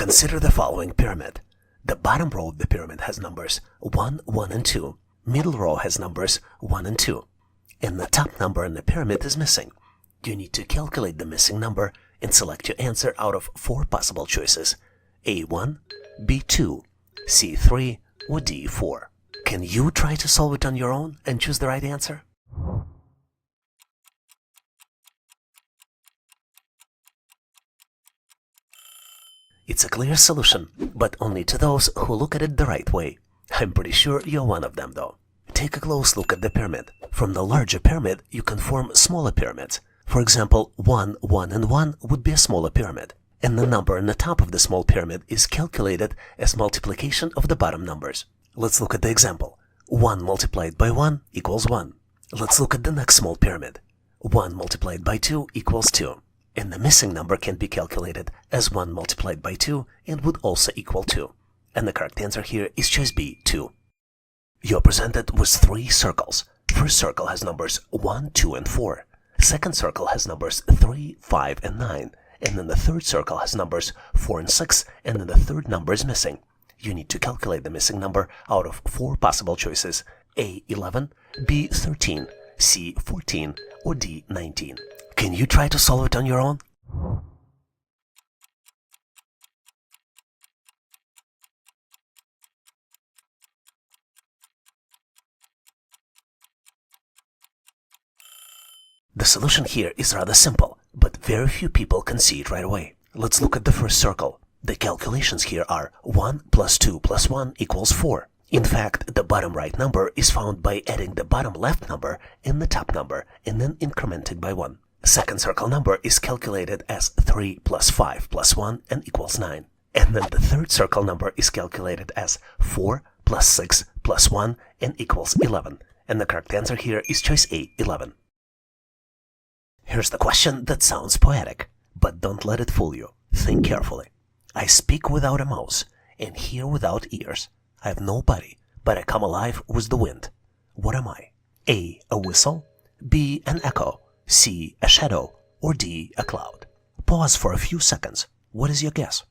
Consider the following pyramid. The bottom row of the pyramid has numbers 1, 1, and 2. Middle row has numbers 1 and 2. And the top number in the pyramid is missing. You need to calculate the missing number and select your answer out of 4 possible choices: A1, B2, C3, or D4. Can you try to solve it on your own and choose the right answer? It's a clear solution, but only to those who look at it the right way. I'm pretty sure you're one of them, though. Take a close look at the pyramid. From the larger pyramid, you can form smaller pyramids. For example, 1, 1, and 1 would be a smaller pyramid. And the number on the top of the small pyramid is calculated as multiplication of the bottom numbers. Let's look at the example. 1 multiplied by 1 equals 1. Let's look at the next small pyramid. 1 multiplied by 2 equals 2. And the missing number can be calculated as 1 multiplied by 2 and would also equal 2. And the correct answer here is choice B, 2. You're presented with 3 circles. First circle has numbers 1, 2, and 4. Second circle has numbers 3, 5, and 9. And then the third circle has numbers 4 and 6, and then the third number is missing. You need to calculate the missing number out of 4 possible choices: A11, B13, C14, or D19. Can you try to solve it on your own? The solution here is rather simple, but very few people can see it right away. Let's look at the first circle. The calculations here are 1 plus 2 plus 1 equals 4. In fact, the bottom right number is found by adding the bottom left number and the top number and then incrementing by 1. Second circle number is calculated as 3 plus 5 plus 1 and equals 9. And then the third circle number is calculated as 4 plus 6 plus 1 and equals 11. And the correct answer here is choice A, 11. Here's the question that sounds poetic, but don't let it fool you. Think carefully. I speak without a mouth and hear without ears. I have no body, but I come alive with the wind. What am I? A whistle, B, an echo, C, a shadow, or D, a cloud? Pause for a few seconds. What is your guess?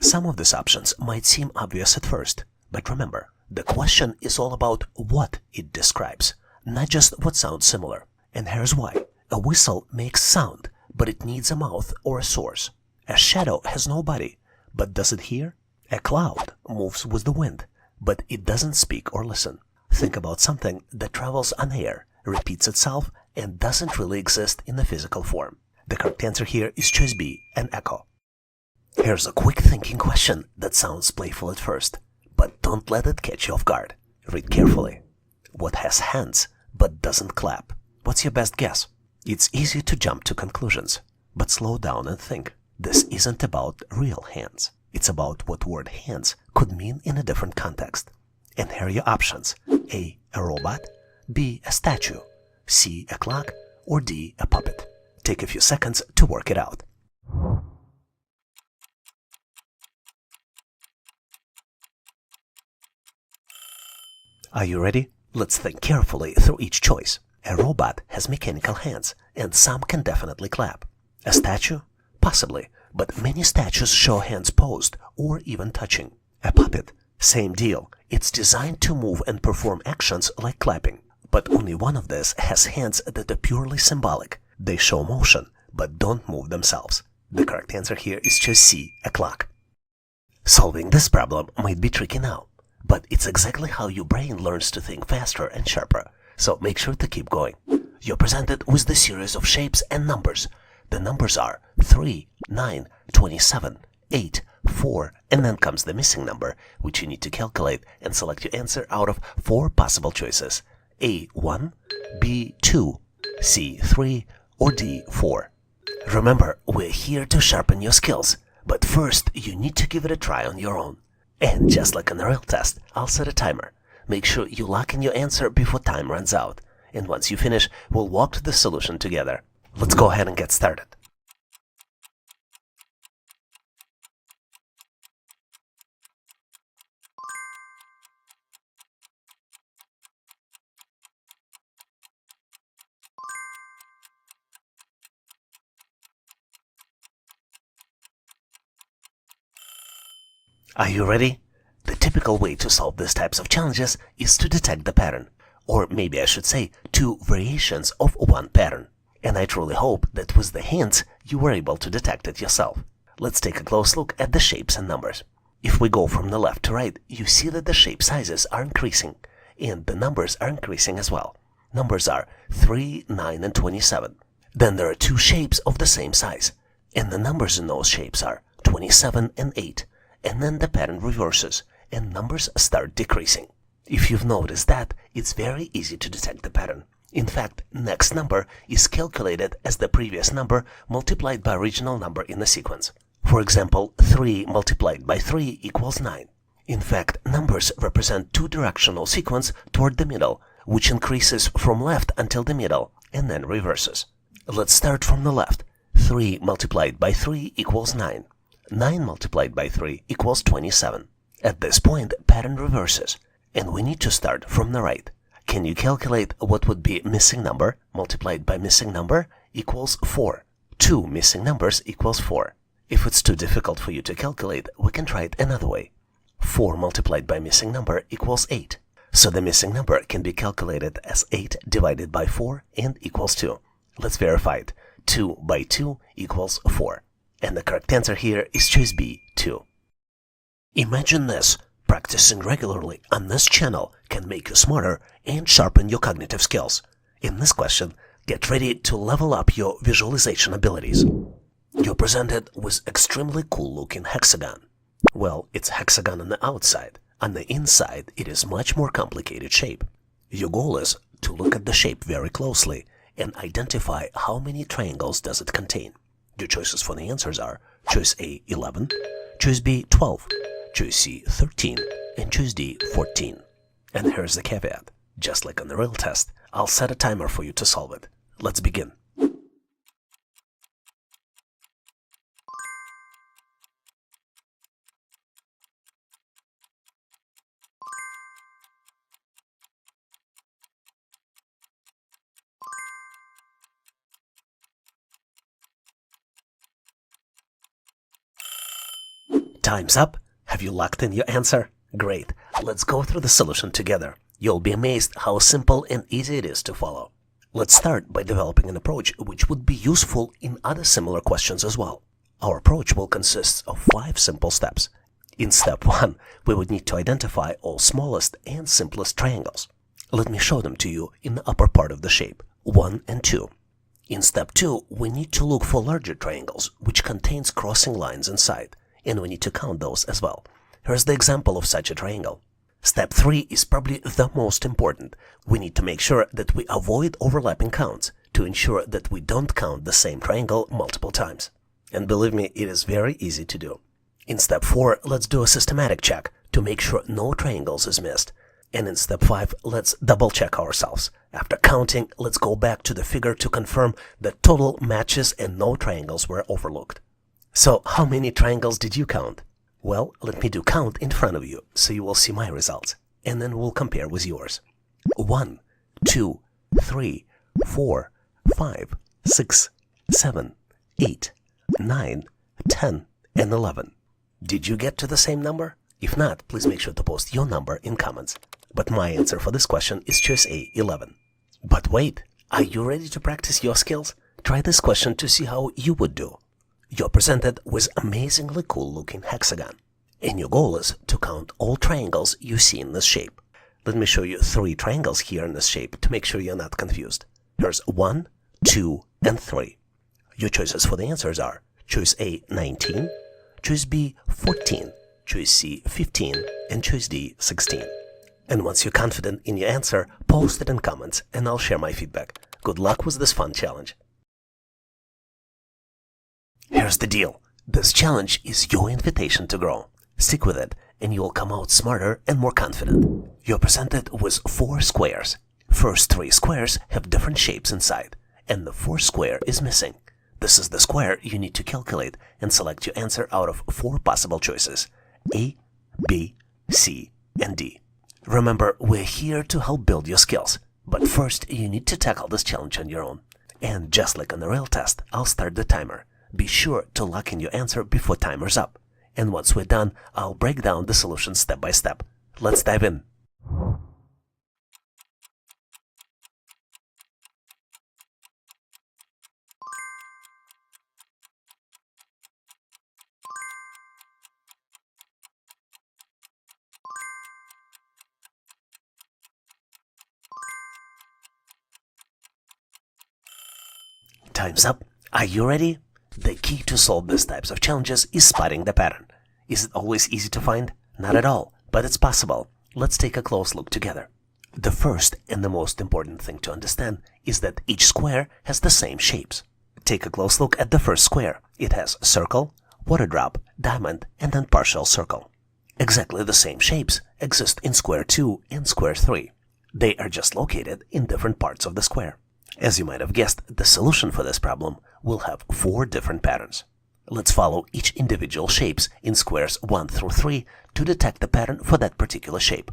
Some of these options might seem obvious at first, but remember, the question is all about what it describes, not just what sounds similar. And here's why. A whistle makes sound, but it needs a mouth or a source. A shadow has no body, but does it hear? A cloud moves with the wind, but it doesn't speak or listen. Think about something that travels on air, repeats itself, and doesn't really exist in a physical form. The correct answer here is choice B, an echo. Here's a quick thinking question that sounds playful at first, but don't let it catch you off guard. Read carefully. What has hands but doesn't clap? What's your best guess? It's easy to jump to conclusions, but slow down and think. This isn't about real hands. It's about what word hands could mean in a different context. And here are your options. A robot, B, a statue, C, a clock, or D, a puppet. Take a few seconds to work it out. Are you ready? Let's think carefully through each choice. A robot has mechanical hands, and some can definitely clap. A statue? Possibly, but many statues show hands posed or even touching. A puppet? Same deal. It's designed to move and perform actions like clapping. But only one of these has hands that are purely symbolic. They show motion, but don't move themselves. The correct answer here is choice C, a clock. Solving this problem might be tricky now, but it's exactly how your brain learns to think faster and sharper, so make sure to keep going. You're presented with the series of shapes and numbers. The numbers are 3, 9, 27, 8, 4, and then comes the missing number, which you need to calculate and select your answer out of 4 possible choices: A1, B2, C3, or D4. Remember, we're here to sharpen your skills, but first you need to give it a try on your own. And just like on a real test, I'll set a timer. Make sure you lock in your answer before time runs out. And once you finish, we'll walk to the solution together. Let's go ahead and get started. Are you ready? The typical way to solve these types of challenges is to detect the pattern, or maybe I should say two variations of one pattern. And I truly hope that with the hints you were able to detect it yourself. Let's take a close look at the shapes and numbers. If we go from the left to right, you see that the shape sizes are increasing, and the numbers are increasing as well. Numbers are 3, 9, and 27. Then there are two shapes of the same size, and the numbers in those shapes are 27 and 8. And then the pattern reverses, and numbers start decreasing. If you've noticed that, it's very easy to detect the pattern. In fact, next number is calculated as the previous number multiplied by original number in the sequence. For example, 3 multiplied by 3 equals 9. In fact, numbers represent two-directional sequence toward the middle, which increases from left until the middle, and then reverses. Let's start from the left. 3 multiplied by 3 equals 9. 9 multiplied by 3 equals 27. At this point, pattern reverses, and we need to start from the right. Can you calculate what would be missing number multiplied by missing number equals 4? 2 missing numbers equals 4. If it's too difficult for you to calculate, we can try it another way. 4 multiplied by missing number equals 8. So the missing number can be calculated as 8 divided by 4 and equals 2. Let's verify it. 2 by 2 equals 4. And the correct answer here is choice B, 2. Imagine this. Practicing regularly on this channel can make you smarter and sharpen your cognitive skills. In this question, get ready to level up your visualization abilities. You're presented with extremely cool looking hexagon. Well, it's hexagon on the outside. On the inside, it is much more complicated shape. Your goal is to look at the shape very closely and identify how many triangles does it contain. Your choices for the answers are choice A, 11, choice B, 12, choice C, 13, and choice D, 14. And here's the caveat. Just like on the real test, I'll set a timer for you to solve it. Let's begin. Time's up. Have you locked in your answer? Great. Let's go through the solution together. You'll be amazed how simple and easy it is to follow. Let's start by developing an approach which would be useful in other similar questions as well. Our approach will consist of 5 simple steps. In step 1, we would need to identify all smallest and simplest triangles. Let me show them to you in the upper part of the shape, 1 and 2. In step 2, we need to look for larger triangles which contains crossing lines inside, and we need to count those as well. Here's the example of such a triangle. Step 3 is probably the most important. We need to make sure that we avoid overlapping counts to ensure that we don't count the same triangle multiple times. And believe me, it is very easy to do. In step 4, let's do a systematic check to make sure no triangles is missed. And in step 5, let's double check ourselves. After counting, let's go back to the figure to confirm that total matches and no triangles were overlooked. So how many triangles did you count? Well, let me do count in front of you so you will see my results, and then we'll compare with yours. 1, 2, 3, 4, 5, 6, 7, 8, 9, 10, and 11. Did you get to the same number? If not, please make sure to post your number in comments. But my answer for this question is choice A, 11. But wait, are you ready to practice your skills? Try this question to see how you would do. You're presented with amazingly cool looking hexagon, and your goal is to count all triangles you see in this shape. Let me show you 3 triangles here in this shape to make sure you're not confused. Here's 1, 2, and 3. Your choices for the answers are choice A, 19, choice B, 14, choice C, 15, and choice D, 16. And once you're confident in your answer, post it in comments and I'll share my feedback. Good luck with this fun challenge. Here's the deal. This challenge is your invitation to grow. Stick with it and you will come out smarter and more confident. You're presented with 4 squares. First 3 squares have different shapes inside, and the 4th square is missing. This is the square you need to calculate and select your answer out of 4 possible choices: A, B, C, and D. Remember, we're here to help build your skills, but first you need to tackle this challenge on your own. And just like on the real test, I'll start the timer. Be sure to lock in your answer before timer's up. and once we're done, I'll break down the solution step by step. Let's dive in. Time's up. Are you ready? The key to solve these types of challenges is spotting the pattern. Is it always easy to find? Not at all, but it's possible. Let's take a close look together. The first and the most important thing to understand is that each square has the same shapes. Take a close look at the first square. It has circle, water drop, diamond, and then partial circle. Exactly the same shapes exist in square 2 and square 3. They are just located in different parts of the square. As you might have guessed, the solution for this problem will have 4 different patterns. Let's follow each individual shapes in squares 1 through 3 to detect the pattern for that particular shape.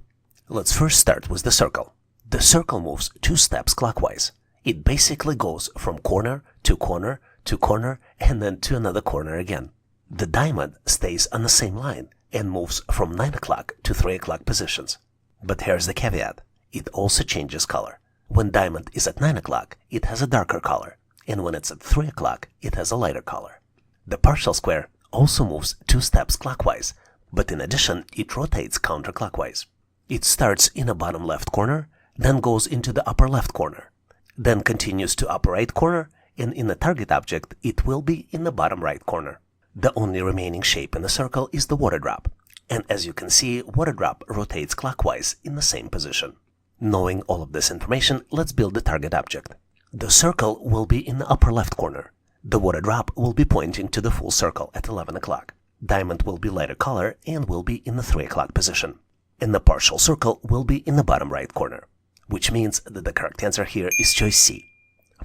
Let's first start with the circle. The circle moves 2 steps clockwise. It basically goes from corner to corner to corner and then to another corner again. The diamond stays on the same line and moves from 9 o'clock to 3 o'clock positions. But here's the caveat. It also changes color. When diamond is at 9 o'clock, it has a darker color, and when it's at 3 o'clock, it has a lighter color. The partial square also moves 2 steps clockwise, but in addition, it rotates counterclockwise. It starts in a bottom left corner, then goes into the upper left corner, then continues to upper right corner, and in the target object, it will be in the bottom right corner. The only remaining shape in the circle is the water drop, and as you can see, water drop rotates clockwise in the same position. Knowing all of this information, let's build the target object. The circle will be in the upper left corner. The water drop will be pointing to the full circle at 11 o'clock. Diamond will be lighter color and will be in the 3 o'clock position. And the partial circle will be in the bottom right corner, which means that the correct answer here is choice C.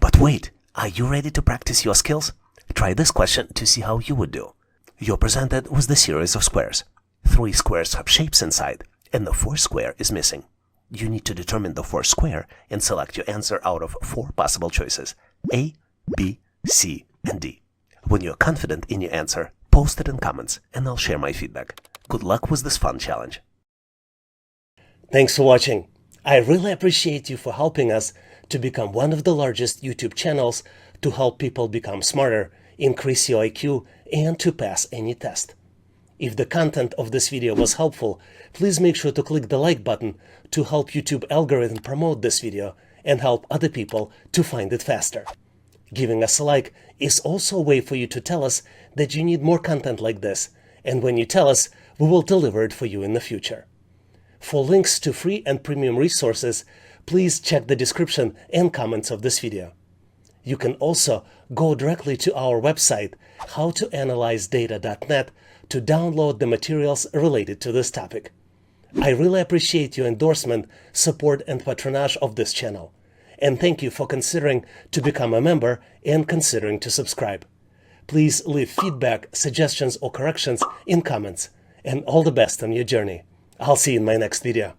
But wait, are you ready to practice your skills? Try this question to see how you would do. You're presented with the series of squares. 3 squares have shapes inside, and the 4th square is missing. You need to determine the 4th square and select your answer out of 4 possible choices, A, B, C, and D. When you're confident in your answer, post it in comments and I'll share my feedback. Good luck with this fun challenge. Thanks for watching. I really appreciate you for helping us to become one of the largest YouTube channels to help people become smarter, increase your IQ, and to pass any test. If the content of this video was helpful, please make sure to click the like button to help YouTube algorithm promote this video and help other people to find it faster. Giving us a like is also a way for you to tell us that you need more content like this, and when you tell us, we will deliver it for you in the future. For links to free and premium resources, please check the description and comments of this video. You can also go directly to our website, howtoanalyzedata.net, to download the materials related to this topic. I really appreciate your endorsement, support, and patronage of this channel. And thank you for considering to become a member and considering to subscribe. Please leave feedback, suggestions, or corrections in comments. And all the best on your journey. I'll see you in my next video.